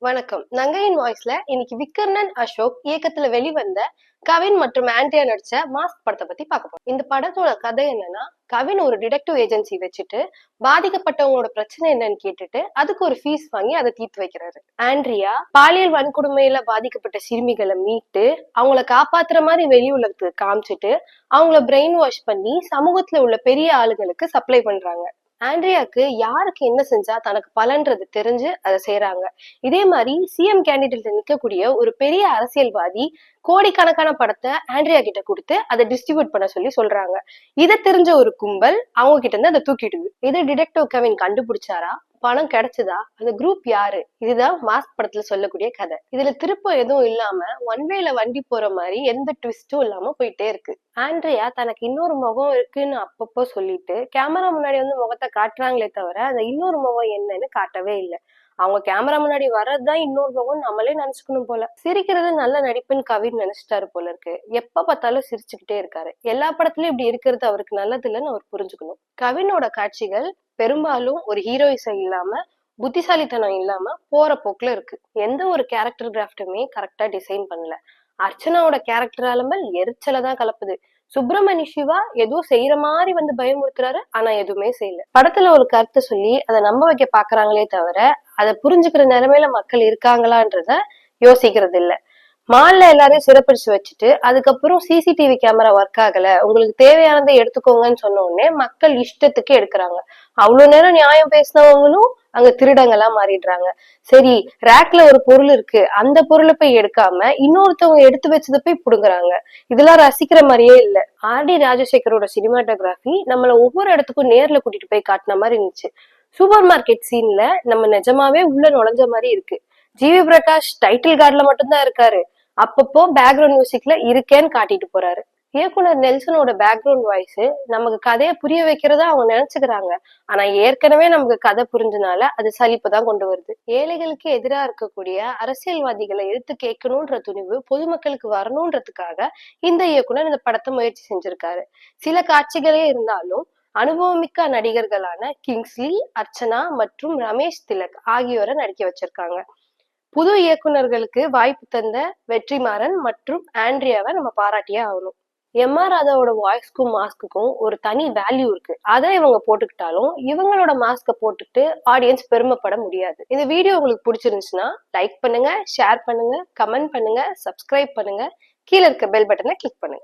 வணக்கம். நங்கையின் வாய்ஸ்ல இன்னைக்கு விக்கர்ணன் அசோக் இயக்கத்துல வெளிவந்த கவின் மற்றும் ஆண்ட்ரியா நடிச்ச மாஸ்க் படத்தை பத்தி பார்க்க போறோம். இந்த படத்தோட கதை என்னன்னா, கவின் ஒரு டிடெக்டிவ் ஏஜென்சி வச்சுட்டு பாதிக்கப்பட்டவங்களோட பிரச்சனை என்னன்னு கேட்டுட்டு அதுக்கு ஒரு ஃபீஸ் வாங்கி அதை தீர்த்து வைக்கிறாரு. ஆண்ட்ரியா பாலியல் வன்கொடுமையில பாதிக்கப்பட்ட சிறுமிகளை மீட்டு அவங்கள காப்பாத்துற மாதிரி வெளி உலகத்துக்கு காமிச்சிட்டு அவங்கள பிரெயின் வாஷ் பண்ணி சமூகத்துல உள்ள பெரிய ஆளுகளுக்கு சப்ளை பண்றாங்க. ஆண்ட்ரியாக்கு யாருக்கு என்ன செஞ்சா தனக்கு பலன்றது தெரிஞ்சு அதை செய்யறாங்க. இதே மாதிரி சிஎம் கேண்டிடேட்ல நிக்கக்கூடிய ஒரு பெரிய அரசியல்வாதி கோடிக்கணக்கான படத்தை ஆண்ட்ரியா கிட்ட கொடுத்து அதை டிஸ்ட்ரிபியூட் பண்ண சொல்றாங்க. இதை தெரிஞ்ச ஒரு கும்பல் அவங்க கிட்ட இருந்து அதை தூக்கிடுது. இதை டிடெக்டிவ் கவின் கண்டுபிடிச்சாரா? பணம் கிடைச்சதா? அந்த குரூப் யாரு? இதுதான் மாஸ்க் படத்துல சொல்லக்கூடிய கதை. இதுல திருப்பம் எதுவும் இல்லாம ஒன்வேல வண்டி போற மாதிரி எந்த ட்விஸ்டும் இல்லாம போயிட்டே இருக்கு. ஆண்ட்ரியா தனக்கு இன்னொரு முகம் இருக்குன்னு அப்பப்போ சொல்லிட்டு கேமரா முன்னாடி வந்து முகத்தை காட்டுறாங்களே தவிர அந்த இன்னொரு முகம் என்னன்னு காட்டவே இல்லை. அவங்க கேமரா முன்னாடி வர்றதுதான் இன்னொரு முகம் நம்மளே நினைச்சுக்கணும் போல. சிரிக்கிறது நல்ல நடிப்புன்னு கவின் நினைச்சிட்டாரு போல இருக்கு. எப்ப பார்த்தாலும் சிரிச்சுக்கிட்டே இருக்காரு. எல்லா படத்துலயும் இப்படி இருக்கிறது அவருக்கு நல்லது இல்லைன்னு அவர் புரிஞ்சுக்கணும். கவினோட காட்சிகள் பெரும்பாலும் ஒரு ஹீரோயிசம் இல்லாம புத்திசாலித்தனம் இல்லாம போற போக்குல இருக்கு. எந்த ஒரு கேரக்டர் கிராஃப்டுமே கரெக்டா டிசைன் பண்ணல. அர்ச்சனாவோட கேரக்டர் ஆலம்பல் எரிச்சலை தான் கலப்புது. சுப்பிரமணி சிவா ஏதோ செய்யற மாதிரி வந்து பயமுறுத்துறாரு, ஆனா எதுவுமே செய்யல. படத்துல ஒரு கருத்தை சொல்லி அதை நம்ப வைக்க பாக்குறாங்களே தவிர அதை புரிஞ்சுக்கிற நிலைமையில மக்கள் இருக்காங்களான்றத யோசிக்கிறது இல்ல. மால்ல எல்லாரையும் சிறப்பிடிச்சு வச்சுட்டு அதுக்கப்புறம் சிசிடிவி கேமரா ஒர்க் ஆகல, உங்களுக்கு தேவையானதை எடுத்துக்கோங்கன்னு சொன்ன உடனே மக்கள் இஷ்டத்துக்கு எடுக்கிறாங்க. அவ்வளவு நேரம் நியாயம் பேசினவங்களும் அங்க திருடங்களா மாறிடுறாங்க. சரி, ரேக்ல ஒரு பொருள் இருக்கு, அந்த பொருளை போய் எடுக்காம இன்னொருத்தவங்க எடுத்து வச்சதை போய் புடுங்குறாங்க. இதெல்லாம் ரசிக்கிற மாதிரியே இல்ல. ஆர்டி ராஜசேகரோட சினிமாட்டோகிராஃபி நம்மள ஒவ்வொரு இடத்துக்கும் நேர்ல கூட்டிட்டு போய் காட்டின மாதிரி இருந்துச்சு. சூப்பர் மார்க்கெட் சீன்ல நம்ம நிஜமாவே உள்ள நுழைஞ்ச மாதிரி இருக்கு. ஜிவி பிரகாஷ் டைட்டில் கார்டுல மட்டும்தான் இருக்காரு. அப்பப்போ பேக்ரவுண்ட் மியூசிக்ல இருக்கேன்னு காட்டிட்டு போறாரு. இயக்குனர் நெல்சனோட பேக்ரவுண்ட் வாய்ஸ் நமக்கு கதையை புரிய வைக்கிறதா அவங்க நினைச்சுக்கிறாங்க. ஆனா ஏற்கனவே நமக்கு கதை புரிஞ்சனால அது சலிப்புதான் கொண்டு வருது. ஏழைகளுக்கு எதிரா இருக்கக்கூடிய அரசியல்வாதிகளை எடுத்து கேட்கணும்ன்ற துணிவு பொதுமக்களுக்கு வரணும்ன்றதுக்காக இந்த இயக்குனர் இந்த படத்தை முயற்சி செஞ்சிருக்காரு. சில காட்சிகளே இருந்தாலும் அனுபவமிக்க நடிகர்களான கிங்ஸ்லி, அர்ச்சனா மற்றும் ரமேஷ் திலக் ஆகியோரை நடிக்க வச்சிருக்காங்க. புது இயக்குனர்களுக்கு வாய்ப்பு தந்த வெற்றிமாறன் மற்றும் ஆண்ட்ரியாவை நம்ம பாராட்டியே ஆகணும். எம்ஆர் ராதாவோட வாய்ஸ்க்கும் மாஸ்க்குக்கும் ஒரு தனி வேல்யூ இருக்கு. அதை இவங்க போட்டுக்கிட்டாலும் இவங்களோட மாஸ்க போட்டுட்டு ஆடியன்ஸ் பெருமைப்பட முடியாது. இந்த வீடியோ உங்களுக்கு பிடிச்சிருந்துச்சுன்னா லைக் பண்ணுங்க, ஷேர் பண்ணுங்க, கமெண்ட் பண்ணுங்க, சப்ஸ்கிரைப் பண்ணுங்க, கீழே இருக்க பெல் பட்டனை கிளிக் பண்ணுங்க.